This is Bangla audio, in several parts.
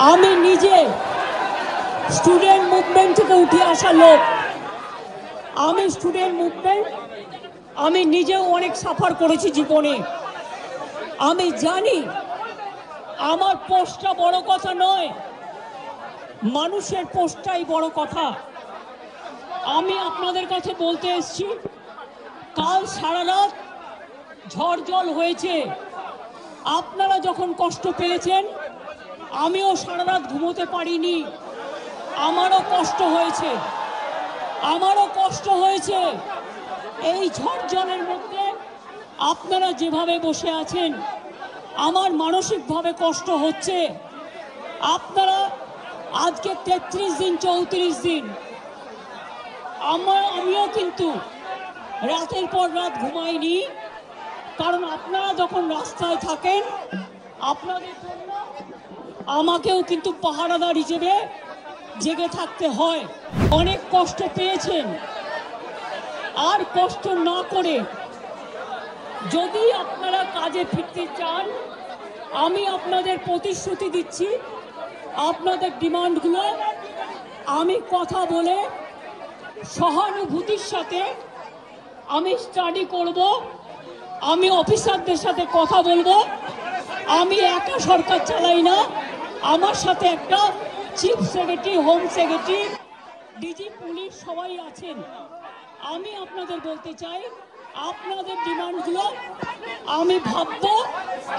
আমি নিজে স্টুডেন্ট মুভমেন্ট থেকে উঠে আসা লোক। আমি স্টুডেন্ট মুভমেন্ট আমি নিজেও অনেক সাফার করেছি জীবনে। আমি জানি আমার পোস্টটা বড় কথা নয়, মানুষের পোস্টটাই বড় কথা। আমি আপনাদের কাছে বলতে এসেছি, কাল সারা রাত ঝড় জল হয়েছে। আপনারা যখন কষ্ট পেয়েছেন, আমিও সারা রাত ঘুমোতে পারিনি। আমারও কষ্ট হয়েছে। এই ঝড় জলের মধ্যে আপনারা যেভাবে বসে আছেন, আমার মানসিকভাবে কষ্ট হচ্ছে। আপনারা আজকে 33 দিন 34 দিন, আমিও কিন্তু রাতের পর রাত ঘুমাইনি। কারণ আপনারা যখন রাস্তায় থাকেন, আপনাদের জন্য আমাকেও কিন্তু পাহারাদার হিসেবে জেগে থাকতে হয়। অনেক কষ্ট পেয়েছেন, আর কষ্ট না করে যদি আপনারা কাজে ফিরতে চান, আমি আপনাদের প্রতিশ্রুতি দিচ্ছি, আপনাদের ডিমান্ডগুলো আমি কথা বলে সহানুভূতির সাথে আমি স্টাডি করব। আমি অফিসারদের সাথে কথা বলবো। আমি একা সরকার চালাই না, আমার সাথে একটা chief secretary, home secretary, DG police সবাই আছেন। আমি আপনাদের বলতে চাই, আপনাদের ডিমান্ডগুলো আমি ভাববো,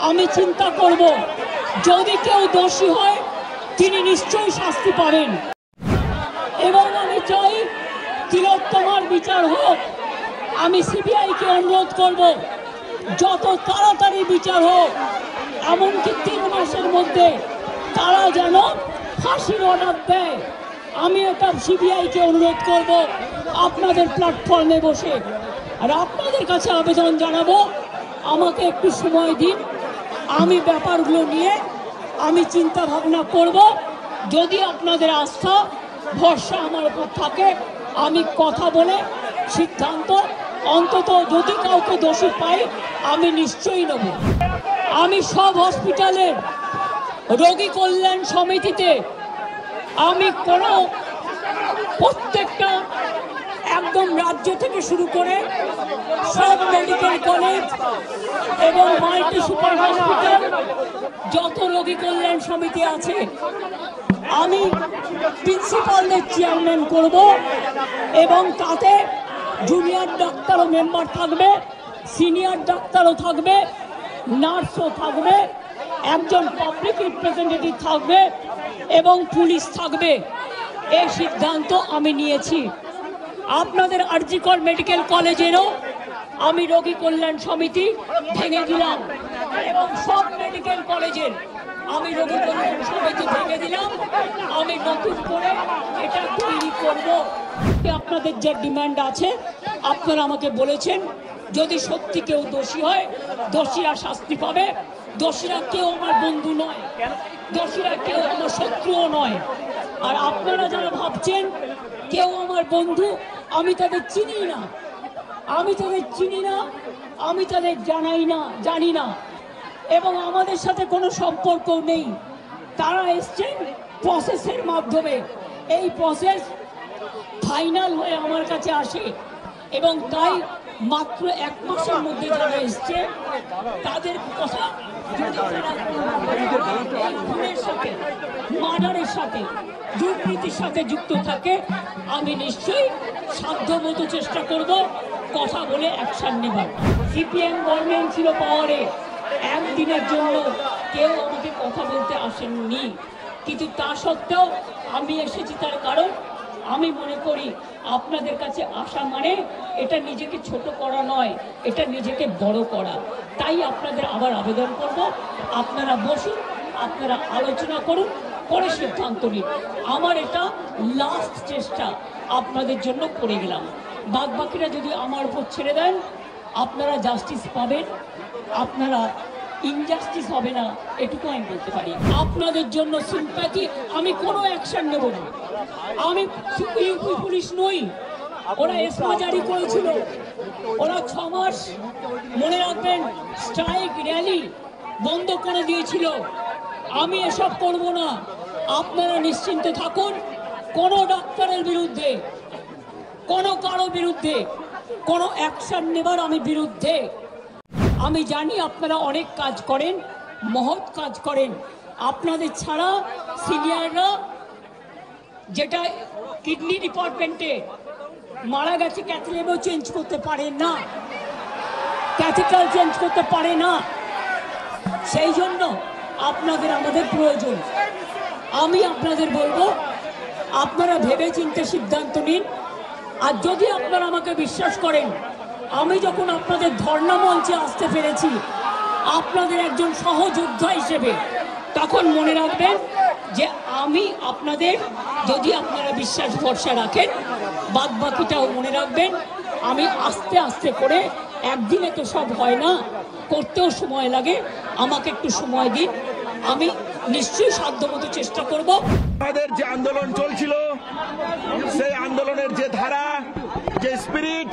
আমি চিন্তা করব। যদি কেউ দোষী হয়, তিনি নিশ্চয়ই শাস্তি পাবেন। এবং আমি চাই তিলোত্তমার বিচার হোক। আমি সিবিআইকে অনুরোধ করব, যত তাড়াতাড়ি বিচার হোক, এমনকি 3 মাসের মধ্যে তারা যেন ফাঁসির অর্ডার দেয়। আমি এটা সিবিআইকে অনুরোধ করব আপনাদের প্ল্যাটফর্মে বসে। আর আপনাদের কাছে আবেদন জানাবো, আমাকে একটু সময় দিন, আমি ব্যাপারগুলো নিয়ে আমি চিন্তা ভাবনা করব। যদি আপনাদের আস্থা ভরসা আমার উপর থাকে, আমি কথা বলে সিদ্ধান্ত, অন্তত যদি কাউকে দোষী পাই, আমি নিশ্চয়ই নেব। আমি সব হসপিটালের রোগী কল্যাণ সমিতিতে আমি প্রত্যেকটা একদম রাজ্য থেকে শুরু করে সব মেডিকেল কলেজ এবং মাল্টি সুপার হসপিটাল, যত রোগী কল্যাণ সমিতি আছে, আমি প্রিন্সিপালদের চেয়ারম্যান করব। এবং তাতে জুনিয়র ডাক্তারও মেম্বার থাকবে, সিনিয়র ডাক্তারও থাকবে, নার্সও থাকবে, একজন পাবলিক রিপ্রেজেন্টেটিভ থাকবে এবং পুলিশ থাকবে। এই সিদ্ধান্ত আমি নিয়েছি। আপনাদের আরজিকর মেডিকেল কলেজেরও আমি রোগী কল্যাণ সমিতি ভেঙে দিলাম, এবং সব মেডিকেল কলেজের আমি রোগী কল্যাণ সমিতি ভেঙে দিলাম। আমি নতুন করে এটা তৈরি করব। আপনাদের যে ডিমান্ড আছে, আপনারা আমাকে বলেছেন, যদি সত্যি কেউ দোষী হয়, দোষীরা শাস্তি পাবে। দোষীরা কেউ আমার বন্ধু নয়, দোষীরা কেউ আমার শত্রুও নয়। আর আপনারা যারা ভাবছেন কেউ আমার বন্ধু, আমি তাদের চিনি না, আমি তাদের জানি না, এবং আমাদের সাথে কোনো সম্পর্ক নেই। তারা এসছেন প্রসেসের মাধ্যমে। এই প্রসেস ফাইনাল হয়ে আমার কাছে আসে, এবং তাই মাত্র 1 মাসের মধ্যে যারা এসছে, তাদের কথা সাথে, মার্ডারের সাথে, দুর্নীতির সাথে যুক্ত থাকে, আমি নিশ্চয়ই সাধ্যমতো চেষ্টা করব কথা বলে অ্যাকশন নেবার। সিপিএম গভর্নমেন্ট ছিল পাওয়ারে, একদিনের জন্য কেউ আমাকে কথা বলতে আসেননি, কিন্তু তা সত্ত্বেও আমি এসেছি। তার কারণ আমি মনে করি আপনাদের কাছে আসা মানে এটা নিজেকে ছোট করা নয়, এটা নিজেকে বড় করা। তাই আপনাদের আবার আবেদন করব, আপনারা বসুন, আপনারা আলোচনা করুন, পরে সিদ্ধান্ত নিন। আমার এটা লাস্ট চেষ্টা আপনাদের জন্য করে গেলাম। বাদবাকিরা যদি আমার উপর ছেড়ে দেন, আপনারা জাস্টিস পাবেন, আপনারা ইনজাস্টিস হবে না, এটুকু আমি বলতে পারি। আপনাদের জন্য সিম্প্যাথি, আমি কোনো অ্যাকশন নেব না। আমি ইউপি পুলিশ নই। ওরা এসমা জারি করেছিল, ওরা 6 মাস মনে রাখবেন স্ট্রাইক র্যালি বন্ধ করে দিয়েছিল। আমি এসব করব না। আপনারা নিশ্চিন্ত থাকুন, কোনো ডাক্তারের বিরুদ্ধে, কোনো কারো বিরুদ্ধে কোনো অ্যাকশন নেবার আমি বিরুদ্ধে। আমি জানি আপনারা অনেক কাজ করেন, মহৎ কাজ করেন। আপনাদের ছাড়া সিনিয়ররা, যেটা কিডনি ডিপার্টমেন্টে মারা গেছে, ক্যাথলেটও চেঞ্জ করতে পারে না, ক্যাথেটার চেঞ্জ করতে পারে না। সেই জন্য আপনাদের আমাদের প্রয়োজন। আমি আপনাদের বলবো, আপনারা ভেবে চিন্তে সিদ্ধান্ত নিন। আর যদি আপনারা আমাকে বিশ্বাস করেন, আমি যখন আপনাদের ধর্ণা মঞ্চে আসতে পেরেছি আপনাদের একজন সহযোদ্ধা হিসেবে, তখন মনে রাখবেন যে আমি আপনাদের, যদি আপনারা বিশ্বাস ভরসা রাখেন, বাদ বাকিটাও মনে রাখবেন। আমি আস্তে আস্তে করে, একদিনে তো সব হয় না, করতেও সময় লাগে, আমাকে একটু সময় দিন, আমি নিশ্চয়ই সাধ্যমতো চেষ্টা করব। আমাদের যে আন্দোলন চলছিল, সেই আন্দোলনের যে ধারা, যে স্পিরিট,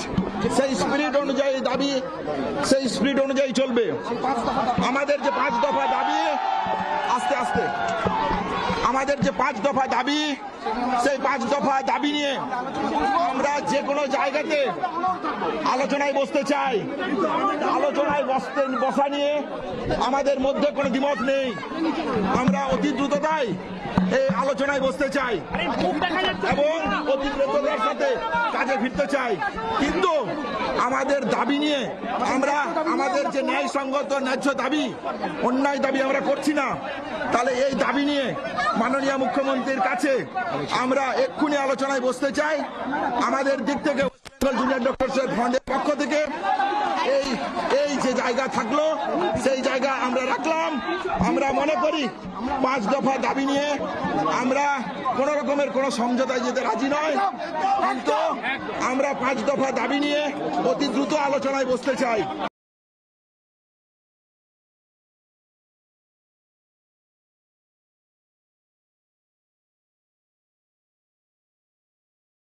সেই স্পিরিট অনুযায়ী দাবি, সেই স্পিরিট অনুযায়ী চলবে। আমাদের যে 5 দফা দাবি, আস্তে আস্তে, আমাদের যে 5 দফা দাবি, সেই 5 দফা দাবি নিয়ে আমরা যে কোনো জায়গাতে আলোচনায় বসতে চাই। আলোচনায় বসা নিয়ে আমাদের মধ্যে কোনো দ্বিমত নেই। আমরা অতি দ্রুততায় এই আলোচনায় বসতে চাই এবং অতি দ্রুততার সাথে কাজে ফিরতে চাই। কিন্তু আমাদের দাবি নিয়ে আমরা, আমাদের যে ন্যায়সঙ্গত ন্যায্য দাবি, অন্যায় দাবি আমরা করছি না। তাহলে এই দাবি নিয়ে মাননীয় মুখ্যমন্ত্রীর কাছে আমরা এক্ষুনি আলোচনায় বসতে চাই। আমাদের দিক থেকে জুনিয়র ডক্টরস ফান্ডের পক্ষ থেকে এই যে জায়গা থাকলো, সেই জায়গা আমরা রাখলাম। আমরা মনে করি 5 দফা দাবি নিয়ে আমরা কোনো রকমের কোনো সমঝোতায় যেতে রাজি নয়, কিন্তু আমরা 5 দফা দাবি নিয়ে অতি দ্রুত আলোচনায় বসতে চাই।